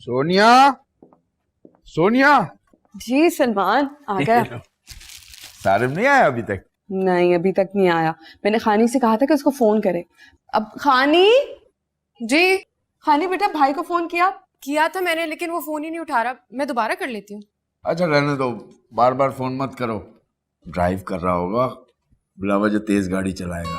सोनिया, सोनिया। जी सलमान आ गया। सारिम नहीं आया अभी तक? नहीं अभी तक नहीं आया। मैंने खानी से कहा था कि उसको फोन करे। अब खानी। जी खानी बेटा भाई को फोन किया? किया था मैंने, लेकिन वो फोन ही नहीं उठा रहा। मैं दोबारा कर लेती हूँ। अच्छा रहने दो, बार बार फोन मत करो। ड्राइव कर रहा होगा, बिला वजह तेज गाड़ी चलाएगा।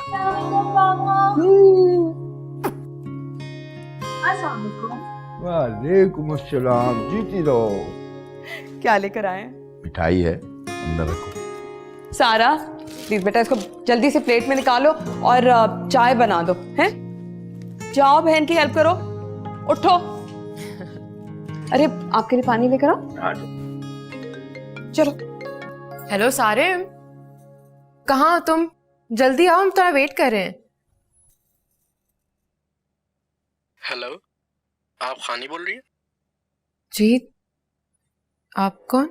वालेकुम अस्सलाम, जीती रहो। क्या लेकर आए? मिठाई है, अंदर रखो। सारा प्लीज बेटा इसको जल्दी से प्लेट में निकालो और चाय बना दो। हैं? जाओ बहन की हेल्प करो। उठो। अरे आपके लिए पानी लेकर आओ। चलो। हेलो सारिम, कहाँ हो तुम? जल्दी आओ, हम थोड़ा वेट कर रहे हैं। हेलो, आप खानी बोल रही हैं? जी आप कौन?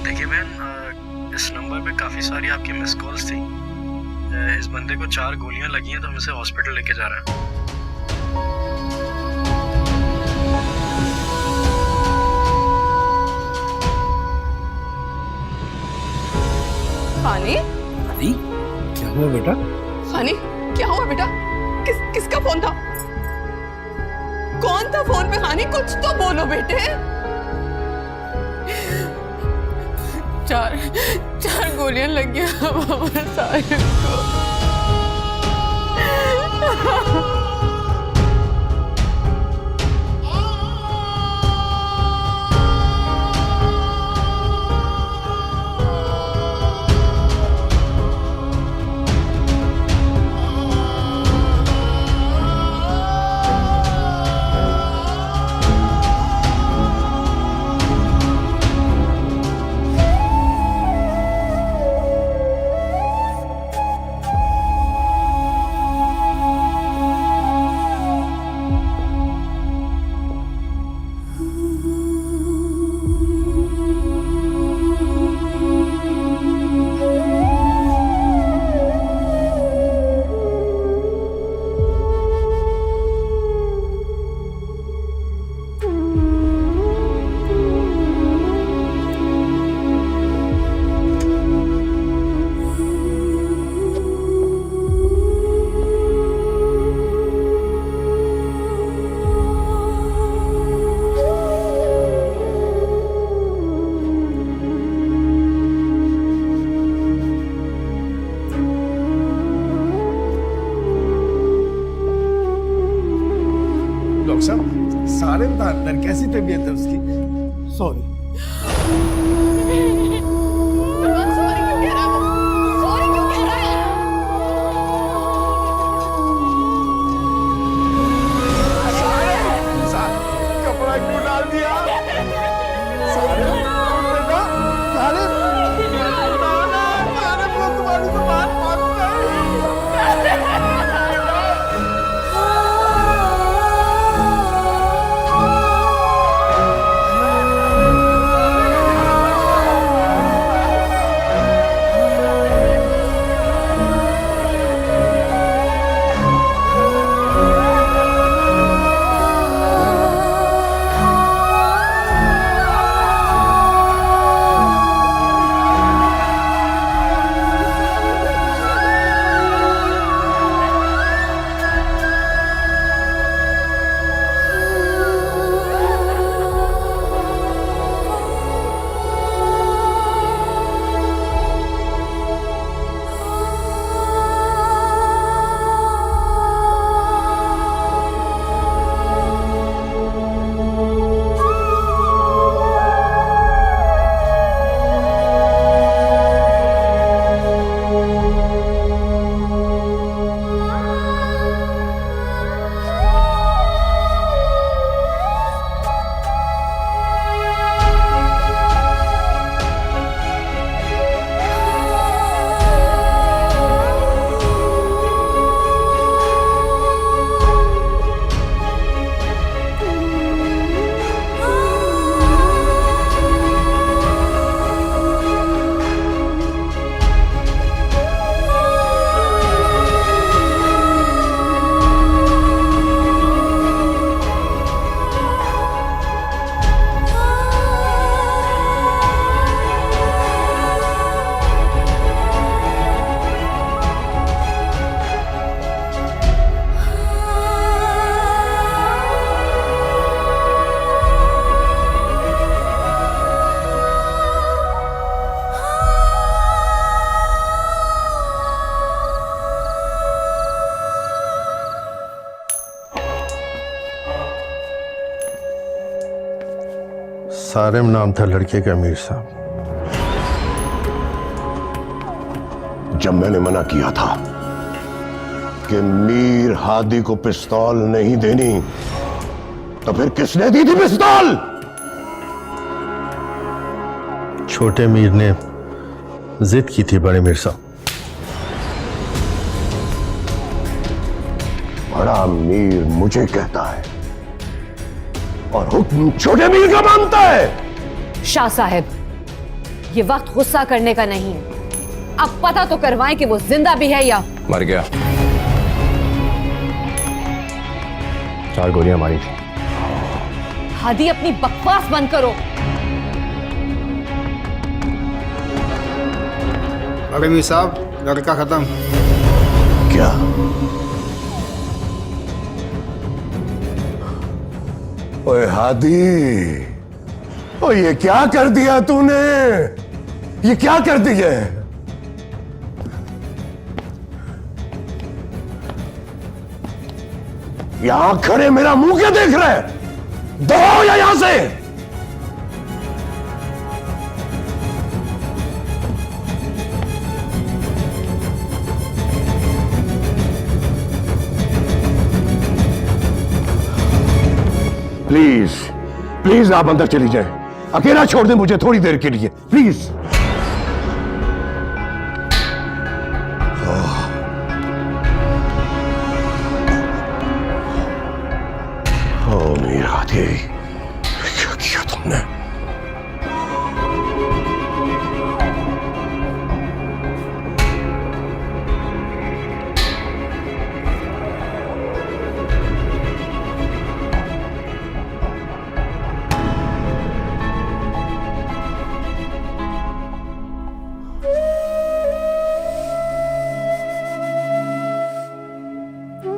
देखिए बहन, इस नंबर पे काफ़ी सारी आपकी मिस कॉल्स थी। इस बंदे को 4 गोलियां लगी हैं, तो हम इसे हॉस्पिटल लेके जा रहे हैं। खानी? अरे क्या हुआ बेटा? खानी क्या हुआ बेटा? किसका फोन था? कौन था फोन पे? खानी कुछ तो बोलो बेटे। चार गोलियां लगी हैं हमारे सारिम को। डॉक्टर साहब, सारिम था अंदर, कैसी तबीयत है उसकी? सॉरी। कपड़ा क्यों डाल दिया? सारिम, बेटा, सारिम, सारिम को तुम्हारी तो बात मानता है। सारिम नाम था लड़के का मीर साहब। जब मैंने मना किया था कि मीर हादी को पिस्तौल नहीं देनी, तो फिर किसने दी थी पिस्तौल? छोटे मीर ने जिद की थी बड़े मीर साहब। बड़ा मीर मुझे कहता है और हुक्म छोटे मीर का मानता है। शाह साहब, ये वक्त गुस्सा करने का नहीं है। अब पता तो करवाएं कि वो जिंदा भी है या मर गया। 4 गोलियां मारी थी। हादी, अपनी बकवास बंद करो। बड़े मीर साहब, लड़का खत्म। क्या? ओए हादी, ओ ये क्या कर दिया तूने? ये क्या कर दिया? यहां खड़े मेरा मुंह क्या देख रहे हैं? दो या यहां से। प्लीज प्लीज आप अंदर चली जाएं। अकेला छोड़ दें मुझे थोड़ी देर के लिए, प्लीज। ओ मीर हादी, क्या किया तुमने?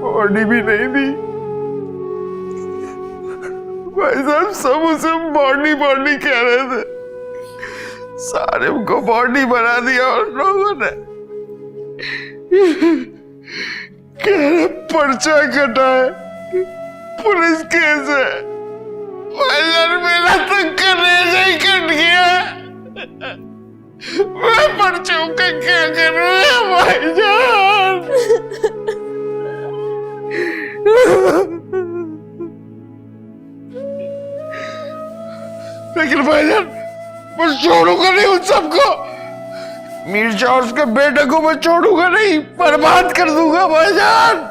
बॉडी भी नहीं दी भाई साहब। सब उसे बॉडी बॉडी कह रहे थे। सारिम को बॉडी बना दिया और लोगों ने। कह रहे पर्चा कटा है, पुलिस केस है। भाईजान मेरा तो कलेजा ही कट गया। मैं पर्चों का क्या करूं भाईजान? लेकिन भाईजान मैं छोड़ूंगा नहीं उन सबको। मीर्जा और उसके बेटे को मैं छोड़ूंगा नहीं, बर्बाद कर दूंगा भाईजान।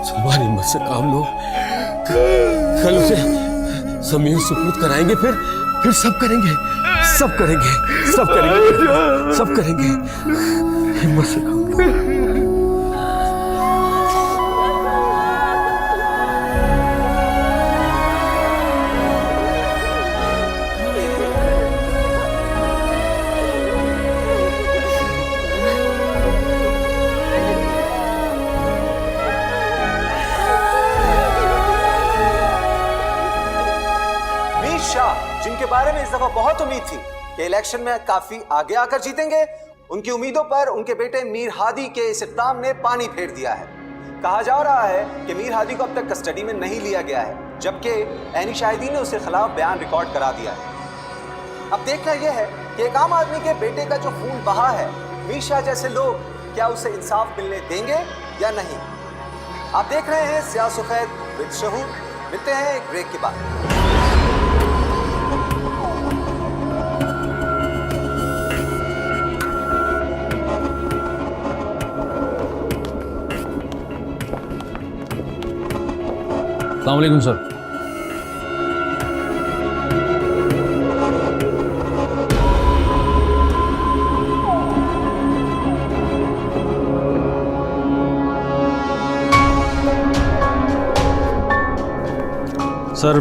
सलमान हिम्मत से काम लो। कल उसे जमीन सुपुर्द कराएंगे, फिर सब करेंगे, सब करेंगे, सब करेंगे, सब करेंगे। हिम्मत से काम लो। जिनके बारे में इस दफा बहुत उम्मीद थी कि इलेक्शन में काफी आगे आकर जीतेंगे, उनकी उम्मीदों पर उनके बेटे मीर हादी के इस इक़दाम ने पानी फेर दिया है। कहा जा रहा है कि मीर हादी को अब तक कस्टडी में नहीं लिया गया है, जबकि ऐनी शाहिदी ने उसके खिलाफ बयान रिकॉर्ड करा दिया है। अब देखना यह है कि एक आम आदमी के बेटे का जो खून बहा है, मीर शाह जैसे लोग क्या उसे इंसाफ मिलने देंगे या नहीं। आप देख रहे हैं सियाह सफेद विद शहूर। मिलते हैं एक ब्रेक के बाद। अस्सलाम वालेकुम सर। सर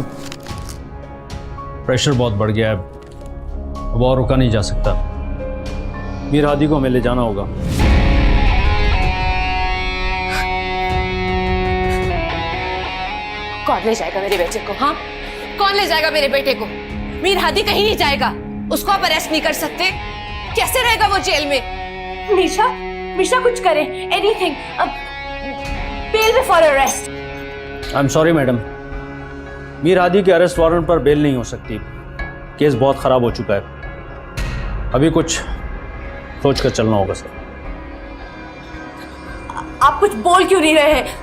प्रेशर बहुत बढ़ गया है, अब और रुका नहीं जा सकता। मीर हादी को हमें ले जाना होगा। गॉड, कौन ले जाएगा मेरे बेटे को? हाँ, कौन ले जाएगा मेरे बेटे को? मीर हादी कहीं नहीं जाएगा, उसको आप अरेस्ट नहीं कर सकते। कैसे रहेगा वो जेल में? मीशा, मीशा कुछ करे, anything, bail before arrest. I am sorry madam, Mir Hadi के अरेस्ट वारंट पर बेल नहीं हो सकती। केस बहुत खराब हो चुका है, अभी कुछ सोच कर चलना होगा सर। आप कुछ बोल क्यों नहीं रहे हैं?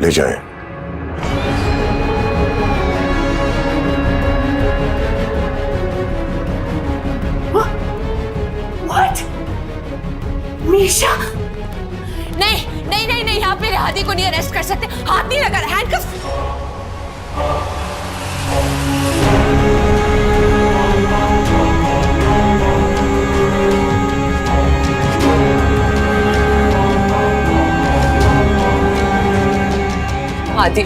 ले जाएं। What? मीशा, नहीं नहीं नहीं नहीं, आप मेरे हादी को नहीं अरेस्ट कर सकते। हाथ नहीं लगा, हैंडकफ। हादी,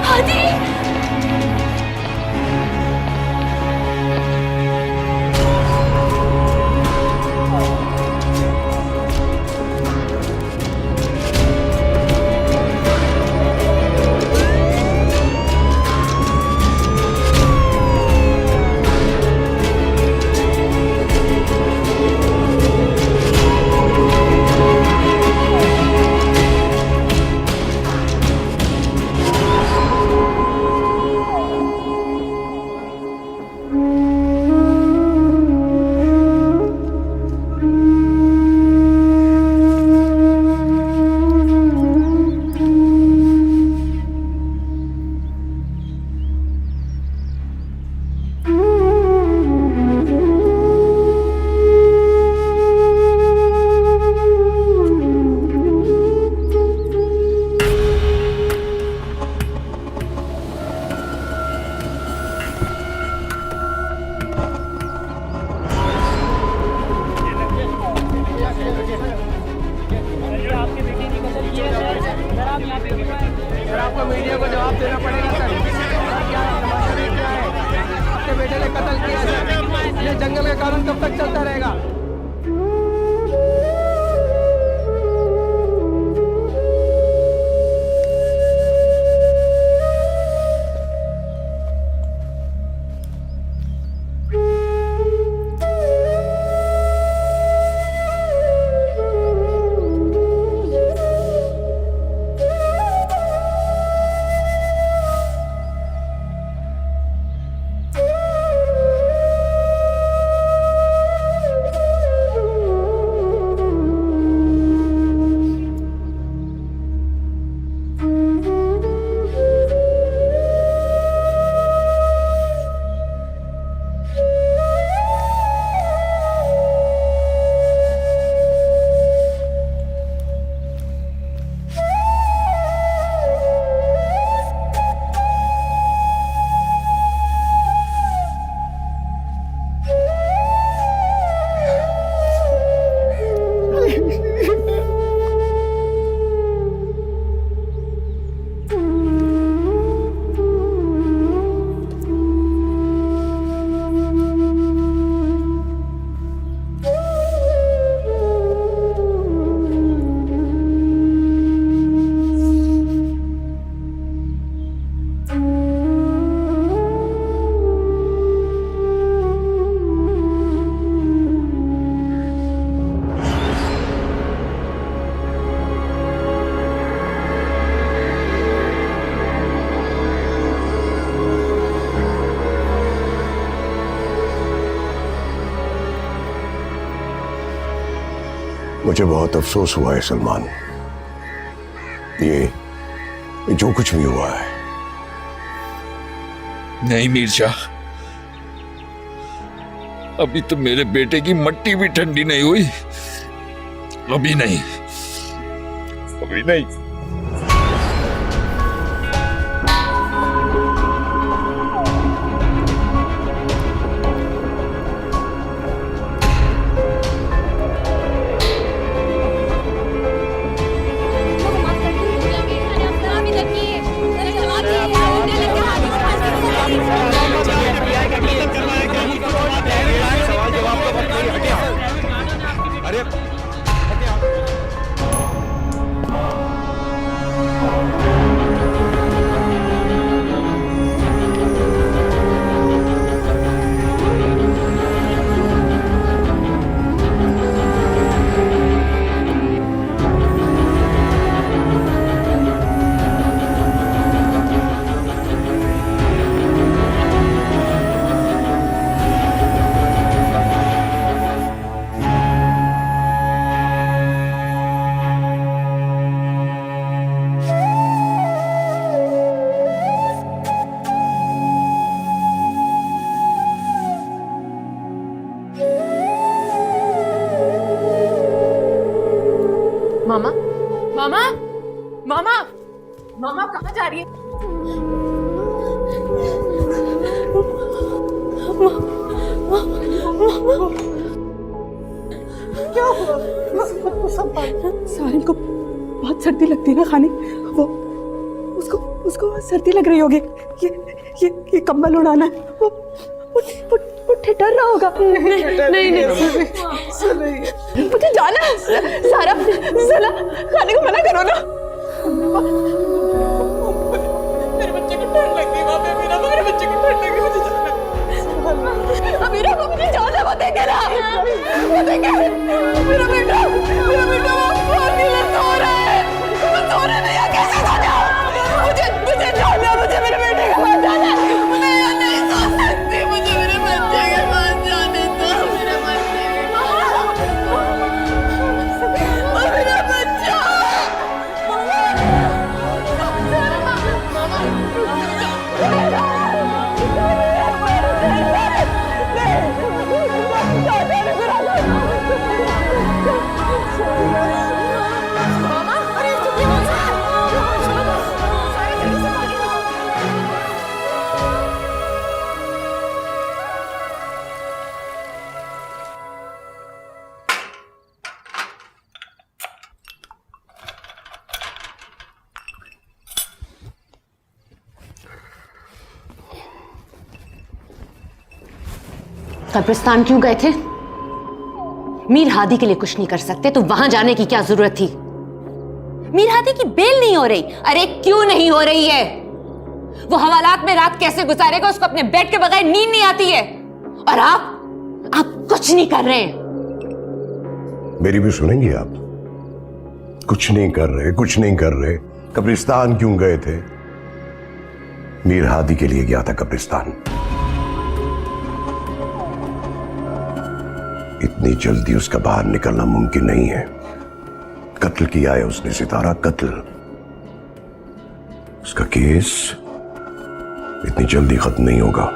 हादी, आपको मीडिया को जवाब देना पड़ेगा सर। क्या आपके बेटे ने कत्ल किया सर। ये जंगल का कानून कब तक चलता रहेगा? मुझे बहुत अफसोस हुआ है सलमान, ये जो कुछ भी हुआ है। नहीं मीरशाह, अभी तो मेरे बेटे की मट्टी भी ठंडी नहीं हुई। अभी नहीं, अभी नहीं। मामा मामा मामा मामा कहाँ जा रही है? क्या हुआ? सारिन को बहुत सर्दी लगती है ना खाने, वो उसको सर्दी लग रही होगी। ये कंबल उड़ाना है, वो ठिठर रहा होगा। नहीं मुझे जाना है। सारा साला खाने को मना करो ना। मेरे बच्चे को ठंड लगती है, मेरे बच्चे को ठंड लगी, मुझे जाना है। अमीरा को मुझे जाना, वो देखे ना, वो देखे मेरा बेटा वो नीला सो रहा है, वो सो रहा नहीं है, कैसे सो जाऊं? मुझे जाना, मुझे मेरे बेटे के पास जाना है। मैं यहाँ नहीं सो सकती, मुझे मेरे बच्चे के पास जाने दो। मेरे बच्चे के पास, मेरा बच्चा। कब्रिस्तान क्यों गए थे? मीर हादी के लिए कुछ नहीं कर सकते तो वहां जाने की क्या जरूरत थी? मीर हादी की बेल नहीं हो रही। अरे क्यों नहीं हो रही है? वो हवालात में रात कैसे गुजारेगा? उसको अपने बेड के बगैर नींद नहीं आती है। और आप कुछ नहीं कर रहे हैं। मेरी भी सुनेंगी आप? कुछ नहीं कर रहे। कब्रिस्तान क्यों गए थे? मीर हादी के लिए गया था कब्रिस्तान। इतनी जल्दी उसका बाहर निकलना मुमकिन नहीं है। कत्ल किया है उसने सितारा, कत्ल। उसका केस इतनी जल्दी खत्म नहीं होगा।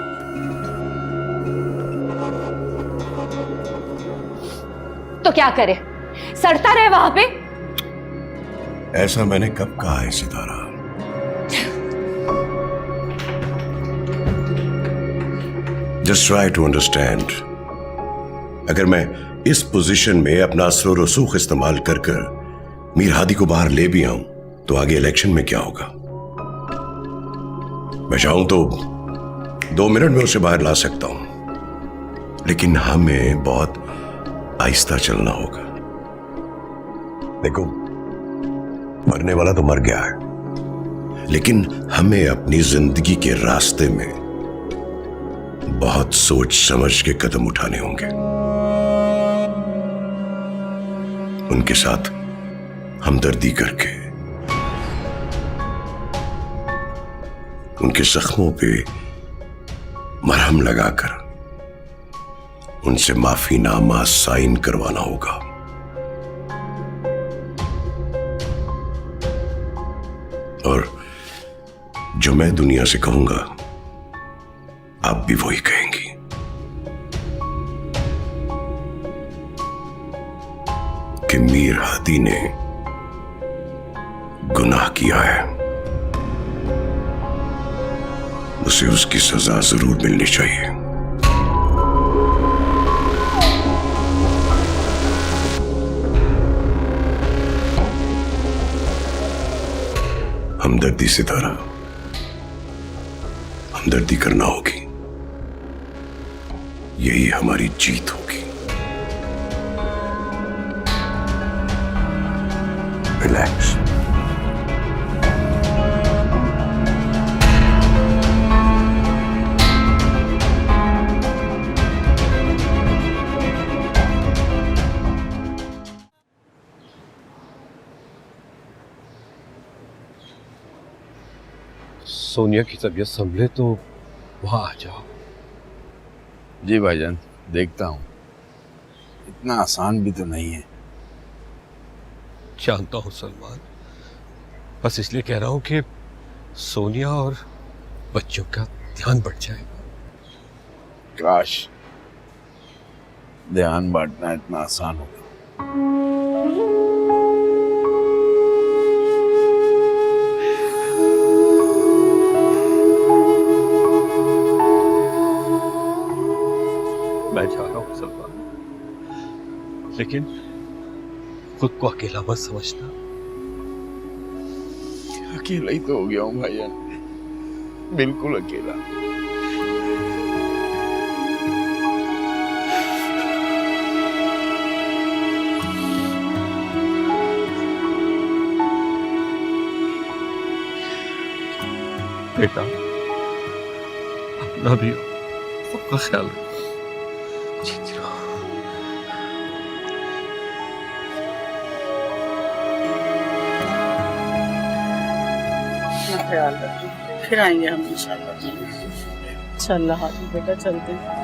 तो क्या करे? सड़ता रहे वहां पे? ऐसा मैंने कब कहा है Sitara? Just try to understand. अगर मैं इस पोजीशन में अपना असर रसूख इस्तेमाल कर मीर हादी को बाहर ले भी आऊं तो आगे इलेक्शन में क्या होगा? मैं चाहूं तो 2 मिनट में उसे बाहर ला सकता हूं, लेकिन हमें बहुत आहिस्ता चलना होगा। देखो, मरने वाला तो मर गया है, लेकिन हमें अपनी जिंदगी के रास्ते में बहुत सोच समझ के कदम उठाने होंगे। उनके साथ हमदर्दी करके, उनके जख्मों पे मरहम लगाकर उनसे माफीनामा साइन करवाना होगा। और जो मैं दुनिया से कहूंगा आप भी वही कहेंगी। कि मीर हादी ने गुनाह किया है, उसे उसकी सजा जरूर मिलनी चाहिए। हमदर्दी सितारा, हमदर्दी करना होगी। यही हमारी जीत होगी। रिलैक्स। सोनिया की तबीयत संभले तो वहां आ जाओ। जी भाईजान, देखता हूँ। इतना आसान भी तो नहीं है। जानता हूँ सलमान, बस इसलिए कह रहा हूँ कि सोनिया और बच्चों का ध्यान बढ़ जाएगा। काश ध्यान बांटना इतना आसान होगा। मैं जा रहा हूँ सलमान, लेकिन खुद को अकेला मत समझना। अकेला ही तो हो गया हूँ भाईजान, बिल्कुल अकेला। बेटा, अपना भी सबका ख्याल रखो। जीती रहो। अपना ख्याल रखिए, फिर आएंगे हम इंशाल्लाह। इंशाल्लाह हाजी बेटा, चलते हैं।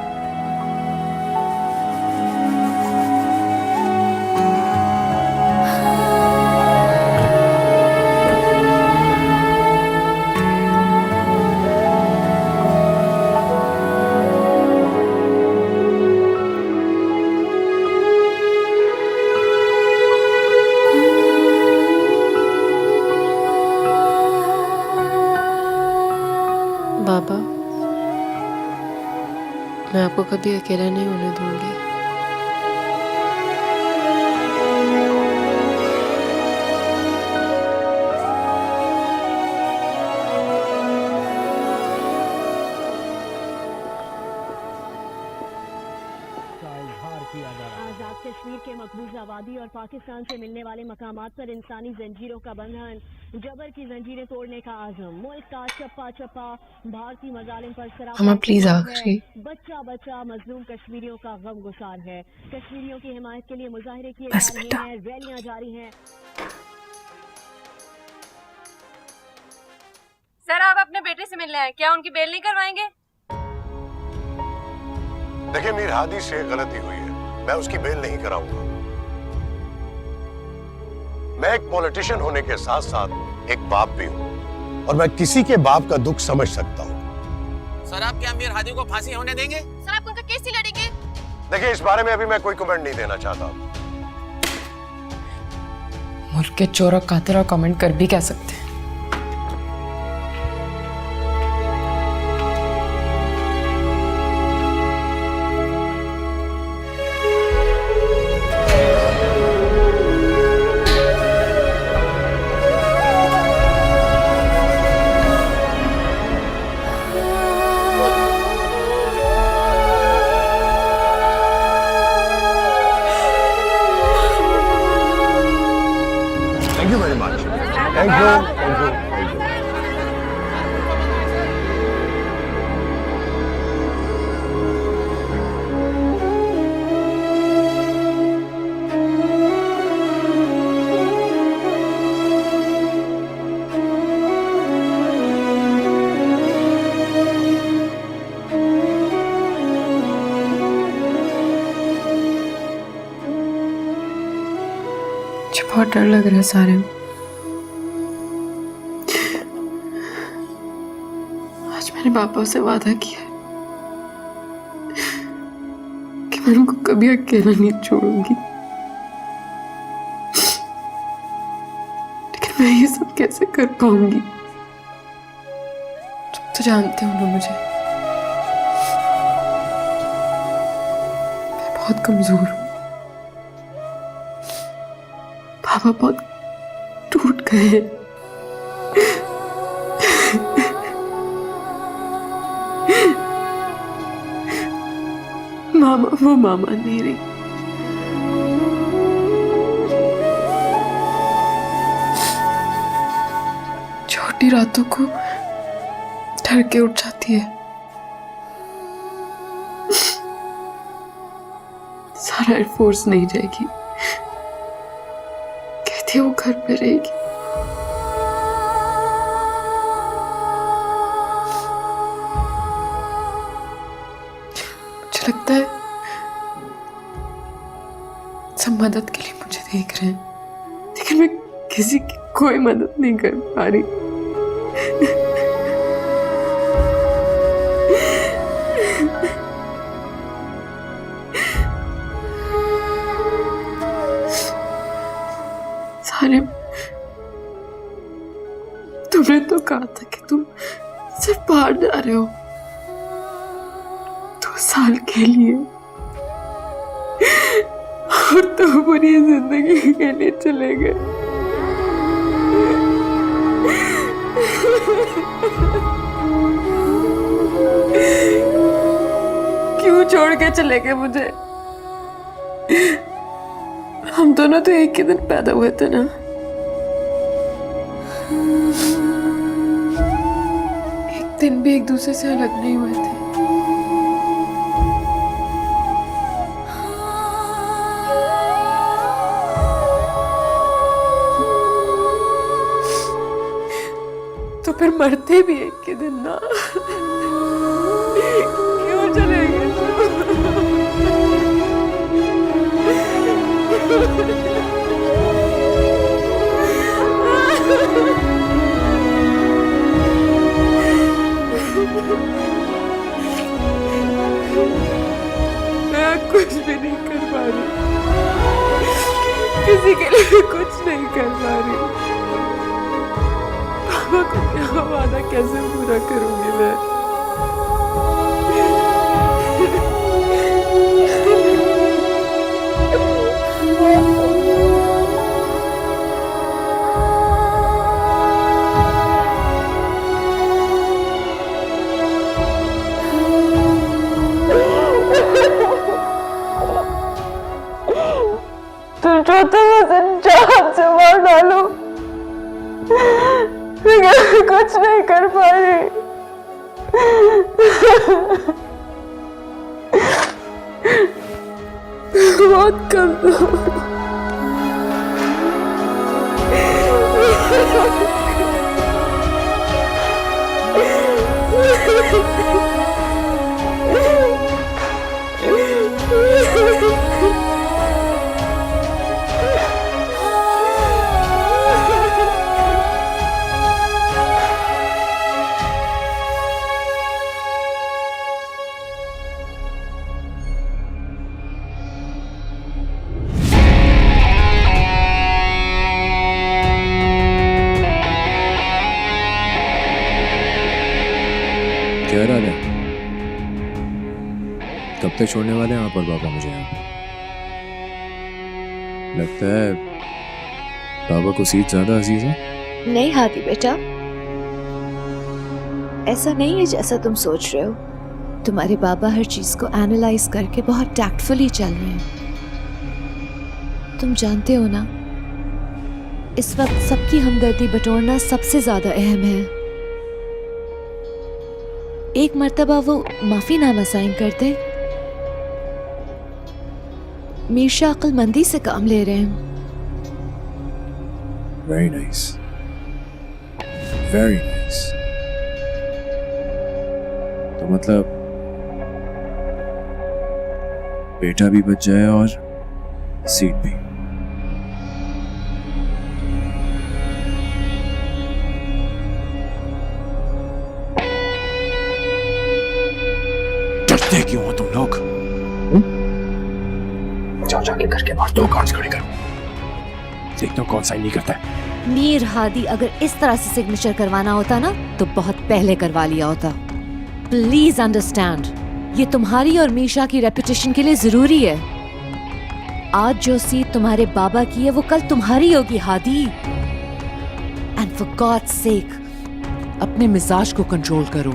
बाबा, मैं आपको कभी अकेला नहीं होने दूंगी। आजाद कश्मीर के मकबूज आबादी और पाकिस्तान से मिलने वाले मकामात पर इंसानी जंजीरों का बंधन, जबर की जंजीरें तोड़ने का आज़म, मुल्क का चप्पा चप्पा भारतीय मजालिम पर अम्मा प्लीज आखिरी। बच्चा बच्चा मजलूम कश्मीरियों का गम गुसार है। कश्मीरियों की हिमायत के लिए मुजाहिरे किए जा रहे हैं, रैलियां जारी हैं। सर, आप अपने बेटे से मिलने आए, क्या उनकी बेल नहीं करवाएंगे? देखिए, मीर हादी से गलती हुई है, मैं उसकी बेल नहीं कराऊंगा। मैं एक पॉलिटिशियन होने के साथ साथ एक बाप भी हूं, और मैं किसी के बाप का दुख समझ सकता हूं। सर, आप क्या मीर हादी को फांसी होने देंगे? सर, आप उनका केस ही लड़ेंगे? देखिए, इस बारे में अभी मैं कोई कमेंट नहीं देना चाहता। मुल्क के चोर और कातिल और कमेंट कर भी कह सकते हैं। Thank you very much. Thank you. Thank you. मुझे बहुत डर लग रहा है सारे। आज मैंने पापा से वादा किया है कि मैं उनको कभी अकेला नहीं छोड़ूंगी, लेकिन मैं ये सब कैसे कर पाऊंगी? तुम तो जानते हो ना मुझे, मैं बहुत कमजोर हूँ। पापा बहुत टूट गए। मामा वो मामा नहीं रही। छोटी रातों को डर के उठ जाती है। सारा एयरफोर्स नहीं जाएगी, कहती है वो घर पे रहेगी। मुझे लगता है सब मदद के लिए मुझे देख रहे हैं, लेकिन मैं किसी की कोई मदद नहीं कर पा रही। सारे तुमने तो कहा था कि तुम सिर्फ बाहर जा रहे हो 2 साल के लिए, और तुम पूरी जिंदगी के लिए चले गए। क्यों छोड़ के चले गए मुझे? हम दोनों तो एक ही दिन पैदा हुए थे ना। एक दिन भी एक दूसरे से अलग नहीं हुए थे। तो फिर मरते भी एक के दिन ना। क्यों चले गए? मैं कुछ भी नहीं कर पा रही, किसी के लिए कुछ नहीं कर पा रही। पापा को क्या वादा कैसे पूरा करूंगी मैं? तुम चाहते मुझे जान से मार डालो, लेकिन कुछ नहीं कर पा रही। बहुत कमजोर। क्या हाल है? कब तक छोड़ने वाले हैं यहाँ पर पापा मुझे? यहाँ लगता है पापा को सीट ज्यादा अजीज है। नहीं हादी बेटा, ऐसा नहीं है जैसा तुम सोच रहे हो। तुम्हारे बाबा हर चीज को एनालाइज करके बहुत टैक्टफुली चल रहे हैं। तुम जानते हो ना, इस वक्त सबकी हमदर्दी बटोरना सबसे ज्यादा अहम है। एक मर्तबा वो माफीनामा साइन करते। मीरशा अक्लमंदी से काम ले रहे हैं। Very nice, very nice. तो मतलब बेटा भी बच जाए और सीट भी। डरते क्यों हो तुम लोग? जाओ जाके करके बाहर 2 कांच खड़े करो, देखता हूं कौन साइन नहीं करता है। मीर हादी अगर इस तरह से सिग्नेचर करवाना होता ना तो बहुत पहले करवा लिया होता। प्लीज अंडरस्टैंड, ये तुम्हारी और मीशा की रेपुटेशन के लिए जरूरी है। आज जो सीट तुम्हारे बाबा की है वो कल तुम्हारी होगी हादी। एंड फॉर गॉड्स सेक अपने मिजाज को कंट्रोल करो।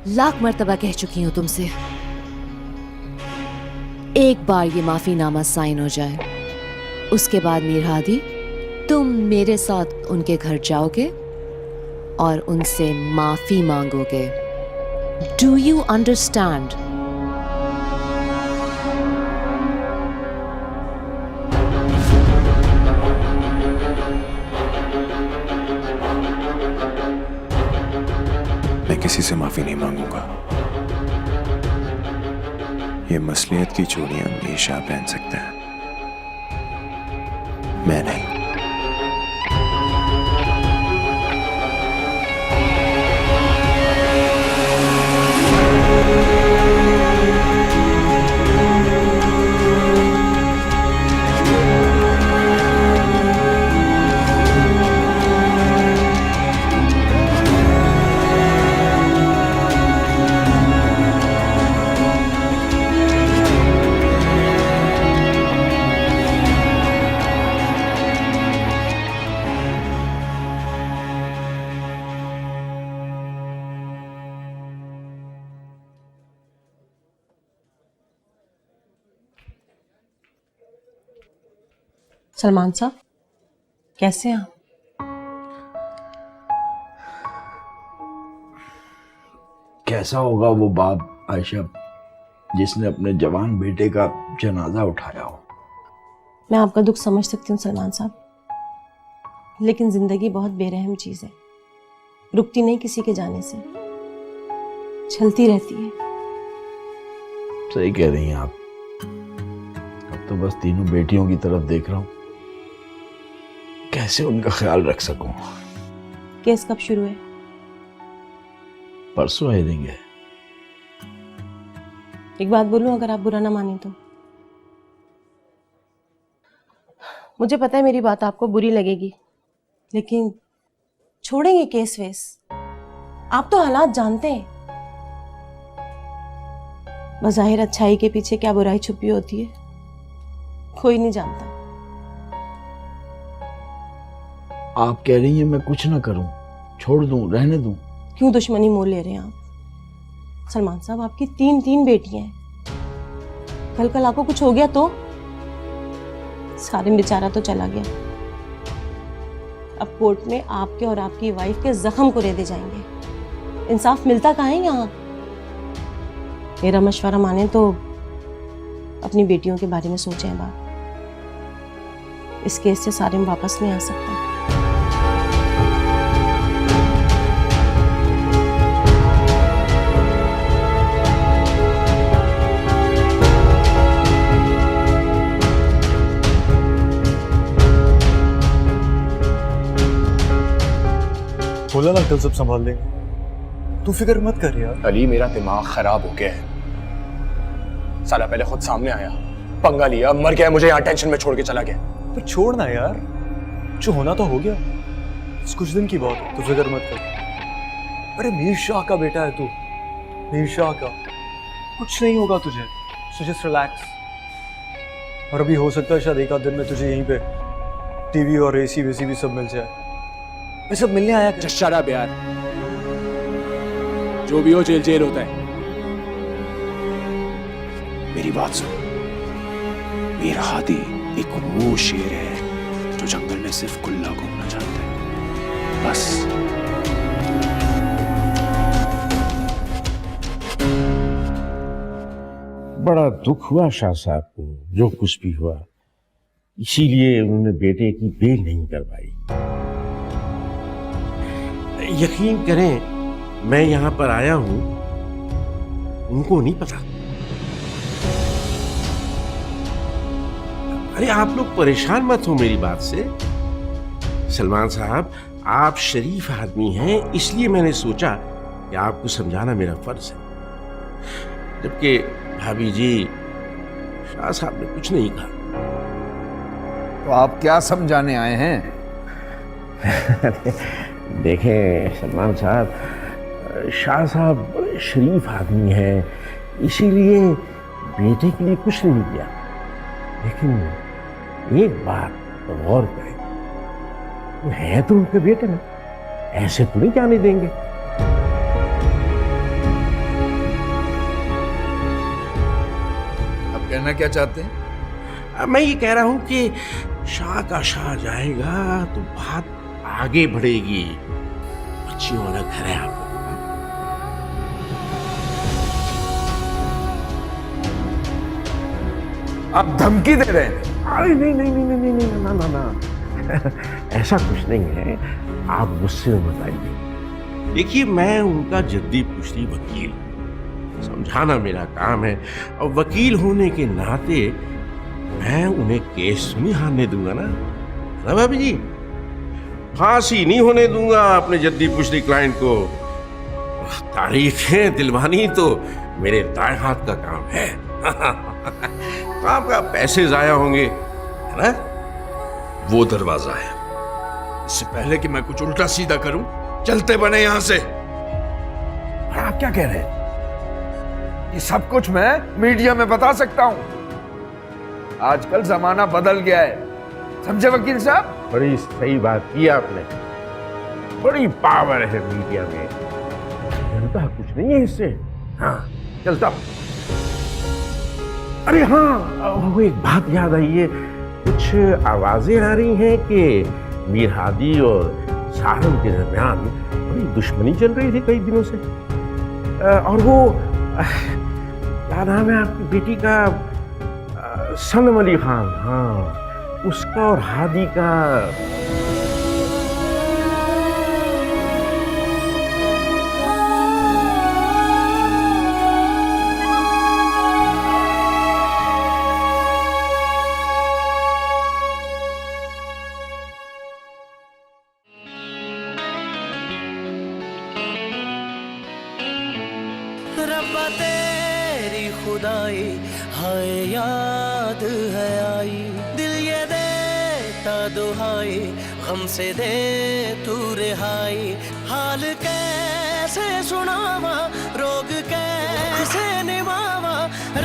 लाख मर्तबा कह चुकी हूं तुमसे। एक बार ये माफीनामा साइन हो जाए, उसके बाद मीर हादी तुम मेरे साथ उनके घर जाओगे और उनसे माफी मांगोगे। Do you understand? मैं किसी से माफी नहीं मांगूंगा। ये मसलियत की चूड़ियां मीशा पहन सकते हैं, मैं नहीं। सलमान साहब, कैसे हैं आप? कैसा होगा वो बाप आयशा जिसने अपने जवान बेटे का जनाजा उठाया हो। मैं आपका दुख समझ सकती हूँ सलमान साहब, लेकिन जिंदगी बहुत बेरहम चीज है, रुकती नहीं किसी के जाने से, चलती रहती है। सही कह रही हैं आप। अब तो बस तीनों बेटियों की तरफ देख रहा हूँ, कैसे उनका ख्याल रख सकूं। केस कब शुरू है? परसों हेयरिंग है। एक बात बोलूं, अगर आप बुरा ना माने तो। मुझे पता है मेरी बात आपको बुरी लगेगी, लेकिन छोड़ेंगे केस वेस? आप तो हालात जानते हैं। बज़ाहिर अच्छाई के पीछे क्या बुराई छुपी होती है, कोई नहीं जानता। आप कह रही हैं मैं कुछ ना करूं, छोड़ दूं, रहने दूं? क्यों दुश्मनी मोल ले रहे हैं आप? सलमान साहब, आपकी तीन बेटियां हैं। कल आपको कुछ हो गया तो? सारिम बेचारा तो चला गया, अब कोर्ट में आपके और आपकी वाइफ के जख्म को रेदे जाएंगे। इंसाफ मिलता कहाँ है यहाँ? मेरा मशवरा माने तो अपनी बेटियों के बारे में सोचें बात। इस केस से सारिम वापस नहीं आ सकता। बोला ना कल सब संभाल लेंगे, तू फिक्र मत कर यार। अली, मेरा दिमाग खराब हो गया है। साला पहले खुद सामने आया, पंगा लिया, मर गया, मुझे यहाँ टेंशन में छोड़ के चला गया। तो छोड़ना यार, जो होना तो हो गया, कुछ दिन की बात है, तू फिक्र मत कर। अरे मीर शाह का बेटा है तू, मीर शाह का, कुछ नहीं होगा तुझे, so just relax। और अभी हो सकता है शायद एक आध दिन में तुझे यहीं पे टीवी और एसी वेसी भी सब मिल जाए। मैं सब मिलने आया। Just shut up यार, जो भी हो जेल जेल होता है। मेरी बात सुन, मीर हादी एक वो शेर है जो जंगल में सिर्फ कुल्ला घूमना चाहता है, बस। बड़ा दुख हुआ शाह साहब को, जो कुछ भी हुआ, इसीलिए उन्होंने बेटे की बेल नहीं करवाई। यकीन करें, मैं यहां पर आया हूं, उनको नहीं पता। अरे आप लोग परेशान मत हो मेरी बात से। सलमान साहब, आप शरीफ आदमी हैं, इसलिए मैंने सोचा कि आपको समझाना मेरा फर्ज है। जबकि भाभी जी, शाह साहब ने कुछ नहीं कहा। तो आप क्या समझाने आए हैं? देखें सलमान साहब, शाह साहब बड़े शरीफ आदमी हैं, इसीलिए बेटे के लिए कुछ नहीं किया। लेकिन एक बात गौर करें, वो है तो उनके बेटे ना, ऐसे तो नहीं जाने देंगे। आप कहना क्या चाहते हैं? मैं ये कह रहा हूं कि शाह का शाह जाएगा तो बात आगे बढ़ेगी। खुशियों वाला घर है आप लोगों का। आप धमकी दे रहे हैं? अरे नहीं नहीं नहीं नहीं नहीं ना ना ना ऐसा कुछ नहीं है, आप गुस्से में मत आइए। देखिए मैं उनका जद्दी पुश्ती वकील हूं, समझाना मेरा काम है, और वकील होने के नाते मैं उन्हें केस नहीं हारने दूंगा ना भाभी जी। फांसी नहीं होने दूंगा अपने जद्दी पुश्ती क्लाइंट को। तारीखें दिलवानी तो मेरे दाएं हाथ का काम है। आपका पैसे जाया होंगे है ना। वो दरवाजा है, इससे पहले कि मैं कुछ उल्टा सीधा करूं, चलते बने यहां से। आप क्या कह रहे हैं? ये सब कुछ मैं मीडिया में बता सकता हूं। आजकल जमाना बदल गया है, समझे वकील साहब? बड़ी सही बात की आपने, बड़ी पावर है मीडिया में, जनता कुछ नहीं है इससे। हाँ चलता। अरे हाँ वो एक बात याद आई है, कुछ आवाजें आ रही हैं कि मीर हादी और सारंग के दरमियान बड़ी दुश्मनी चल रही थी कई दिनों से। और वो क्या नाम है आपकी बेटी का, सनम अली खान, हाँ उसका और हादी का। रब्बा तेरी खुदाई हाय याद है आई, दिल ये देता दुहाई गम से दे तू रिहाई। हाल कैसे सुनावा रोग कैसे निभावा,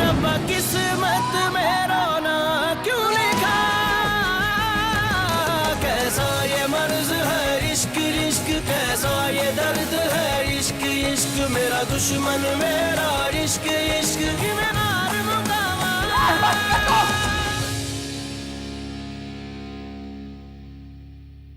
रब्बा किस्मत में रोना क्यों लिखा। कैसा ये मर्ज है इश्क इश्क, कैसा ये दर्द है इश्क इश्क, मेरा दुश्मन मेरा इश्क इश्क।